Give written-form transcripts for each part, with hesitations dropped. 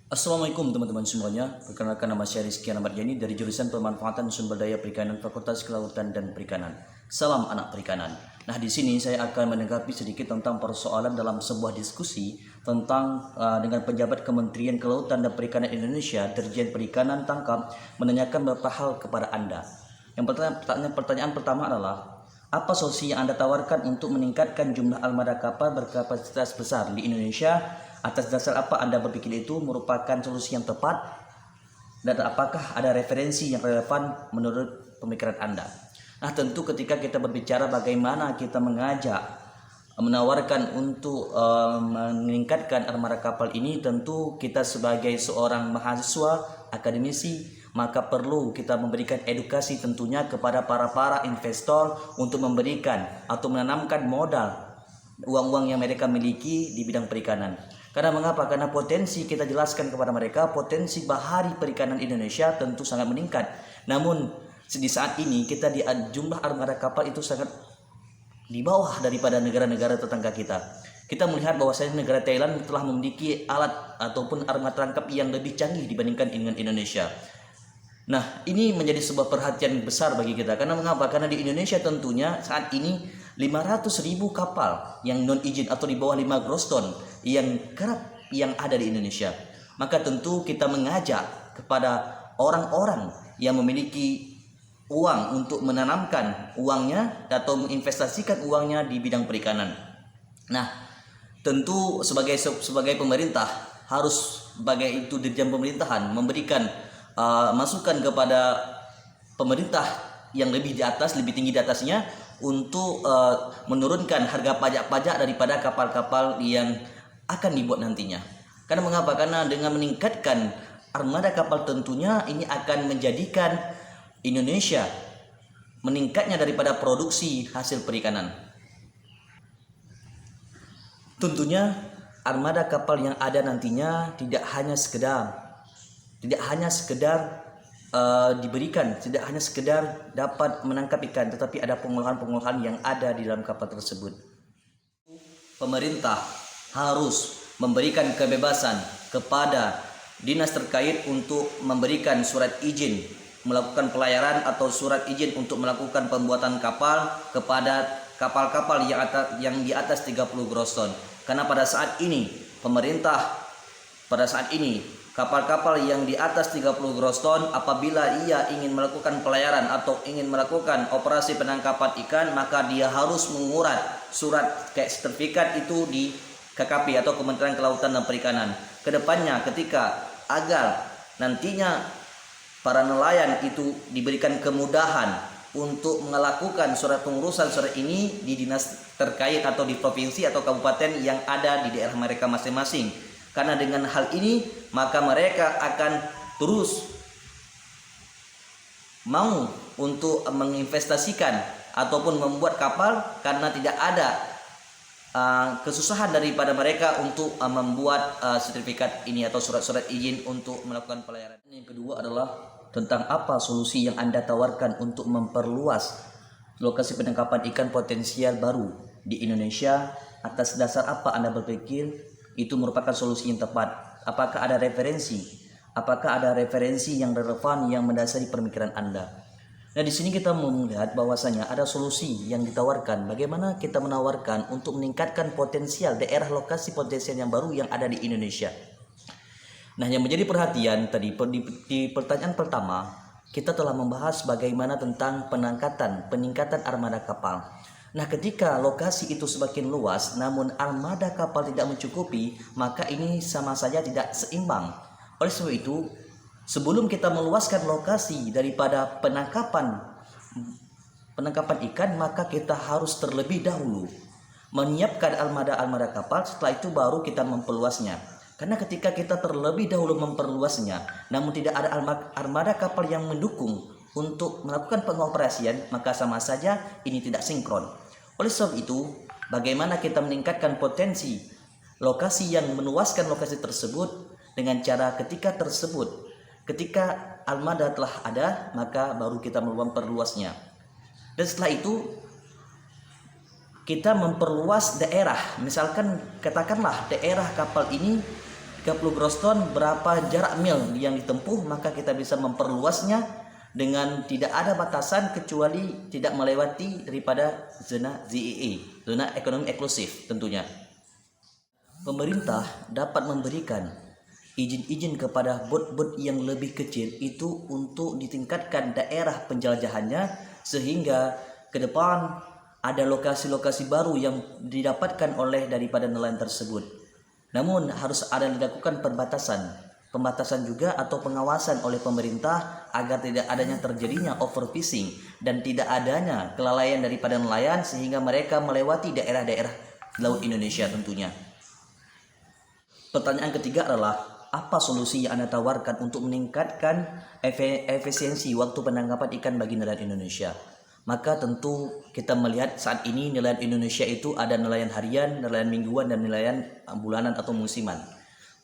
Assalamualaikum teman-teman semuanya. Perkenalkan, nama saya Rizky Ahmad Yani dari jurusan Pemanfaatan Sumber Daya Perikanan Fakultas Kelautan dan Perikanan. Salam anak perikanan. Nah, di sini saya akan menanggapi sedikit tentang persoalan dalam sebuah diskusi tentang dengan pejabat Kementerian Kelautan dan Perikanan Indonesia, Dirjen Perikanan Tangkap, menanyakan beberapa hal kepada Anda. Yang pertanyaan pertama adalah, apa solusi yang Anda tawarkan untuk meningkatkan jumlah armada kapal berkapasitas besar di Indonesia? Atas dasar apa Anda berpikir itu merupakan solusi yang tepat? Dan apakah ada referensi yang relevan menurut pemikiran Anda? Nah, tentu ketika kita berbicara bagaimana kita menawarkan untuk meningkatkan armada kapal ini, tentu kita sebagai seorang mahasiswa, akademisi, maka perlu kita memberikan edukasi tentunya kepada para investor untuk memberikan atau menanamkan modal uang-uang yang mereka miliki di bidang perikanan. Karena mengapa? Karena potensi, kita jelaskan kepada mereka, potensi bahari perikanan Indonesia tentu sangat meningkat. Namun di saat ini kita di jumlah armada kapal itu sangat di bawah daripada negara-negara tetangga kita. Kita melihat bahwasanya negara Thailand telah memiliki alat ataupun armada tangkap yang lebih canggih dibandingkan dengan Indonesia. Nah, ini menjadi sebuah perhatian besar bagi kita. Karena mengapa? Karena di Indonesia tentunya saat ini 500.000 kapal yang non izin atau di bawah 5 gross ton yang kerap yang ada di Indonesia. Maka tentu kita mengajak kepada orang-orang yang memiliki uang untuk menanamkan uangnya atau menginvestasikan uangnya di bidang perikanan. Nah, tentu sebagai pemerintah harus, sebagai itu dirjen pemerintahan, memberikan masukan kepada pemerintah yang lebih di atas, lebih tinggi di atasnya, untuk menurunkan harga pajak-pajak daripada kapal-kapal yang akan dibuat nantinya. Karena mengapa? Karena dengan meningkatkan armada kapal tentunya ini akan menjadikan Indonesia meningkatnya daripada produksi hasil perikanan. Tentunya armada kapal yang ada nantinya tidak hanya sekedar diberikan, tidak hanya sekedar dapat menangkap ikan, tetapi ada pengolahan-pengolahan yang ada di dalam kapal tersebut. Pemerintah harus memberikan kebebasan kepada dinas terkait untuk memberikan surat izin melakukan pelayaran atau surat izin untuk melakukan pembuatan kapal kepada kapal-kapal yang di atas 30 gross ton. Karena pada saat ini kapal-kapal yang di atas 30 gross ton, apabila ia ingin melakukan pelayaran atau ingin melakukan operasi penangkapan ikan, maka dia harus mengurat surat kayak sertifikat itu di KKP atau Kementerian Kelautan dan Perikanan. Kedepannya ketika agar nantinya para nelayan itu diberikan kemudahan untuk melakukan surat pengurusan surat ini di dinas terkait atau di provinsi atau kabupaten yang ada di daerah mereka masing-masing. Karena dengan hal ini maka mereka akan terus mau untuk menginvestasikan ataupun membuat kapal, karena tidak ada kesusahan daripada mereka untuk membuat sertifikat ini atau surat-surat izin untuk melakukan pelayaran. Yang kedua adalah tentang apa solusi yang Anda tawarkan untuk memperluas lokasi penangkapan ikan potensial baru di Indonesia. Atas dasar apa Anda berpikir itu merupakan solusi yang tepat? Apakah ada referensi? Apakah ada referensi yang relevan yang mendasari pemikiran Anda? Nah, di sini kita mau melihat bahwasanya ada solusi yang ditawarkan. Bagaimana kita menawarkan untuk meningkatkan potensial daerah lokasi potensial yang baru yang ada di Indonesia. Nah, yang menjadi perhatian tadi di pertanyaan pertama, kita telah membahas bagaimana tentang peningkatan armada kapal. Nah, ketika lokasi itu semakin luas namun armada kapal tidak mencukupi, maka ini sama saja tidak seimbang. Oleh sebab itu, sebelum kita meluaskan lokasi daripada penangkapan ikan, maka kita harus terlebih dahulu menyiapkan armada kapal. Setelah itu baru kita memperluasnya. Karena ketika kita terlebih dahulu memperluasnya namun tidak ada armada kapal yang mendukung untuk melakukan pengoperasian, maka sama saja ini tidak sinkron. Oleh sebab itu, bagaimana kita meningkatkan potensi lokasi yang meluaskan lokasi tersebut dengan cara ketika armada telah ada, maka baru kita memperluasnya. Dan setelah itu kita memperluas daerah. Misalkan katakanlah daerah kapal ini 30 gross ton berapa jarak mil yang ditempuh, maka kita bisa memperluasnya dengan tidak ada batasan kecuali tidak melewati daripada zona ZEE, zona ekonomi eksklusif tentunya. Pemerintah dapat memberikan izin-izin kepada bot-bot yang lebih kecil itu untuk ditingkatkan daerah penjelajahannya, sehingga ke depan ada lokasi-lokasi baru yang didapatkan oleh daripada nelayan tersebut. Namun harus ada dilakukan pembatasan juga atau pengawasan oleh pemerintah agar tidak adanya terjadinya overfishing dan tidak adanya kelalaian daripada nelayan sehingga mereka melewati daerah-daerah laut Indonesia tentunya. Pertanyaan ketiga adalah, apa solusi yang Anda tawarkan untuk meningkatkan efisiensi waktu penangkapan ikan bagi nelayan Indonesia? Maka tentu kita melihat saat ini nelayan Indonesia itu ada nelayan harian, nelayan mingguan, dan nelayan bulanan atau musiman.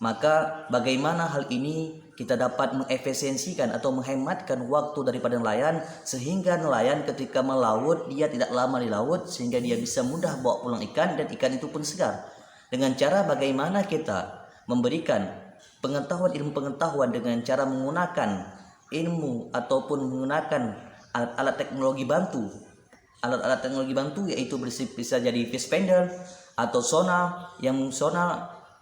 Maka bagaimana hal ini kita dapat mengefisiensikan atau menghematkan waktu daripada nelayan, sehingga nelayan ketika melaut dia tidak lama di laut sehingga dia bisa mudah bawa pulang ikan dan ikan itu pun segar. Dengan cara bagaimana kita memberikan ilmu pengetahuan dengan cara menggunakan ilmu ataupun menggunakan alat teknologi bantu. Alat-alat teknologi bantu yaitu bisa jadi fish finder atau sonar,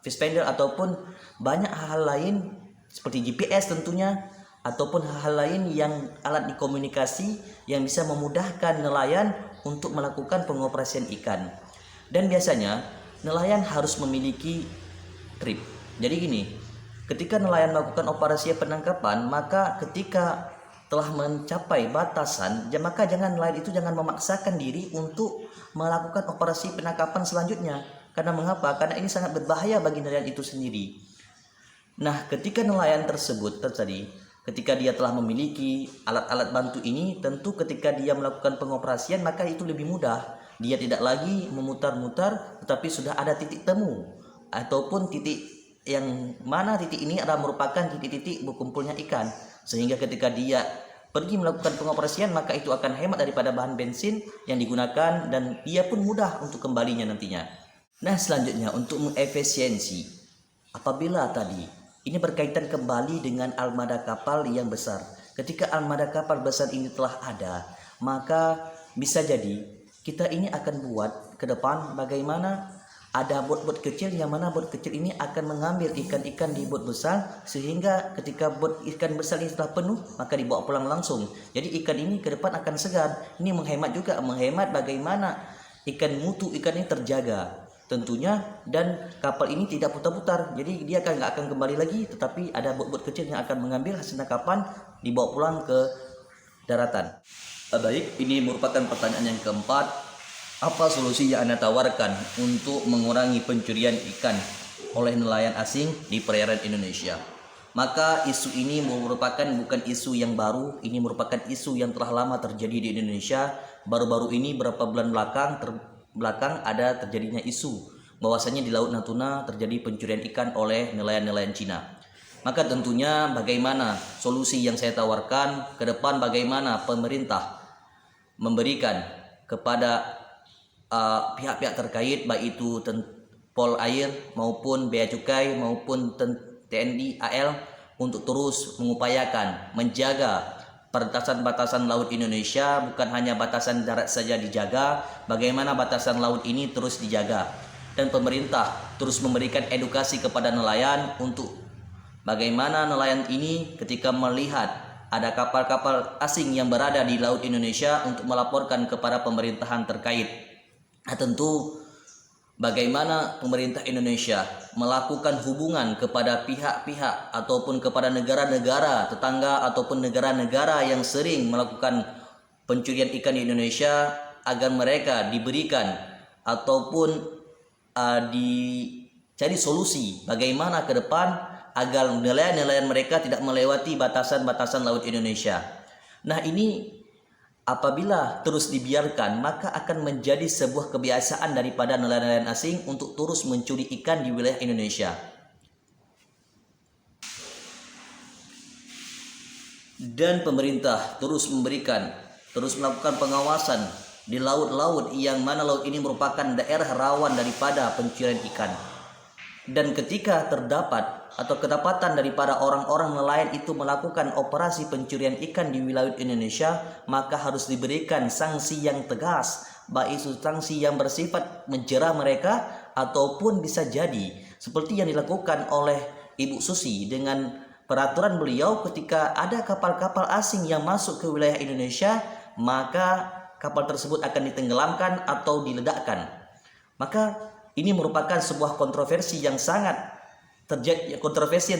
fish finder, ataupun banyak hal lain seperti GPS tentunya, ataupun hal lain yang alat komunikasi yang bisa memudahkan nelayan untuk melakukan pengoperasian ikan. Dan biasanya nelayan harus memiliki trip. Jadi gini, ketika nelayan melakukan operasi penangkapan, maka ketika telah mencapai batasan, maka nelayan itu jangan memaksakan diri untuk melakukan operasi penangkapan selanjutnya. Karena mengapa? Karena ini sangat berbahaya bagi nelayan itu sendiri. Nah, ketika nelayan tersebut ketika dia telah memiliki alat-alat bantu ini, tentu ketika dia melakukan pengoperasian maka itu lebih mudah. Dia tidak lagi memutar-mutar, tetapi sudah ada titik temu ataupun titik yang mana titik ini adalah merupakan titik-titik berkumpulnya ikan. Sehingga ketika dia pergi melakukan pengoperasian, maka itu akan hemat daripada bahan bensin yang digunakan dan dia pun mudah untuk kembalinya nantinya. Nah, selanjutnya untuk mengefisiensi, apabila tadi ini berkaitan kembali dengan armada kapal yang besar. Ketika armada kapal besar ini telah ada, maka bisa jadi kita ini akan buat ke depan bagaimana ada bot-bot kecil, yang mana bot kecil ini akan mengambil ikan-ikan di bot besar, sehingga ketika bot ikan besar ini telah penuh maka dibawa pulang langsung. Jadi ikan ini ke depan akan segar. Ini menghemat bagaimana mutu ikan ini terjaga tentunya, dan kapal ini tidak putar-putar. Jadi dia nggak akan kembali lagi, tetapi ada bot-bot kecil yang akan mengambil hasil tangkapan dibawa pulang ke daratan. Baik, ini merupakan pertanyaan yang keempat. Apa solusi yang Anda tawarkan untuk mengurangi pencurian ikan oleh nelayan asing di perairan Indonesia? Maka isu ini merupakan bukan isu yang baru, ini merupakan isu yang telah lama terjadi di Indonesia. Baru-baru ini beberapa bulan belakang ada terjadinya isu bahwasanya di Laut Natuna terjadi pencurian ikan oleh nelayan-nelayan Cina. Maka tentunya bagaimana solusi yang saya tawarkan ke depan, bagaimana pemerintah memberikan kepada pihak-pihak terkait, baik itu Pol Air maupun Bea Cukai maupun TNI AL, untuk terus mengupayakan menjaga batasan laut Indonesia. Bukan hanya batasan darat saja dijaga, bagaimana batasan laut ini terus dijaga, dan pemerintah terus memberikan edukasi kepada nelayan untuk bagaimana nelayan ini ketika melihat ada kapal-kapal asing yang berada di laut Indonesia untuk melaporkan kepada pemerintahan terkait. Nah, tentu bagaimana pemerintah Indonesia melakukan hubungan kepada pihak-pihak ataupun kepada negara-negara tetangga ataupun negara-negara yang sering melakukan pencurian ikan di Indonesia, agar mereka diberikan ataupun dicari solusi bagaimana ke depan agar nelayan-nelayan mereka tidak melewati batasan-batasan laut Indonesia. Nah, ini apabila terus dibiarkan, maka akan menjadi sebuah kebiasaan daripada nelayan-nelayan asing untuk terus mencuri ikan di wilayah Indonesia. Dan pemerintah terus melakukan pengawasan di laut-laut yang mana laut ini merupakan daerah rawan daripada pencurian ikan. Dan ketika terdapat atau kedapatan daripada orang-orang nelayan itu melakukan operasi pencurian ikan di wilayah Indonesia, maka harus diberikan sanksi yang tegas, baik itu sanksi yang bersifat menjerah mereka ataupun bisa jadi seperti yang dilakukan oleh Ibu Susi dengan peraturan beliau ketika ada kapal-kapal asing yang masuk ke wilayah Indonesia, maka kapal tersebut akan ditenggelamkan atau diledakkan. Maka ini merupakan sebuah kontroversi yang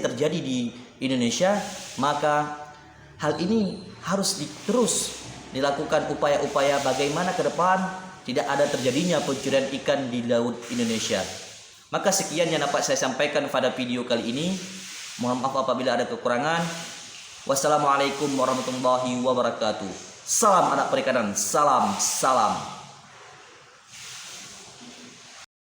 terjadi di Indonesia. Maka hal ini harus terus dilakukan upaya-upaya bagaimana ke depan tidak ada terjadinya pencurian ikan di laut Indonesia. Maka sekian yang dapat saya sampaikan pada video kali ini. Mohon maaf apabila ada kekurangan. Wassalamualaikum warahmatullahi wabarakatuh. Salam anak perikanan, salam.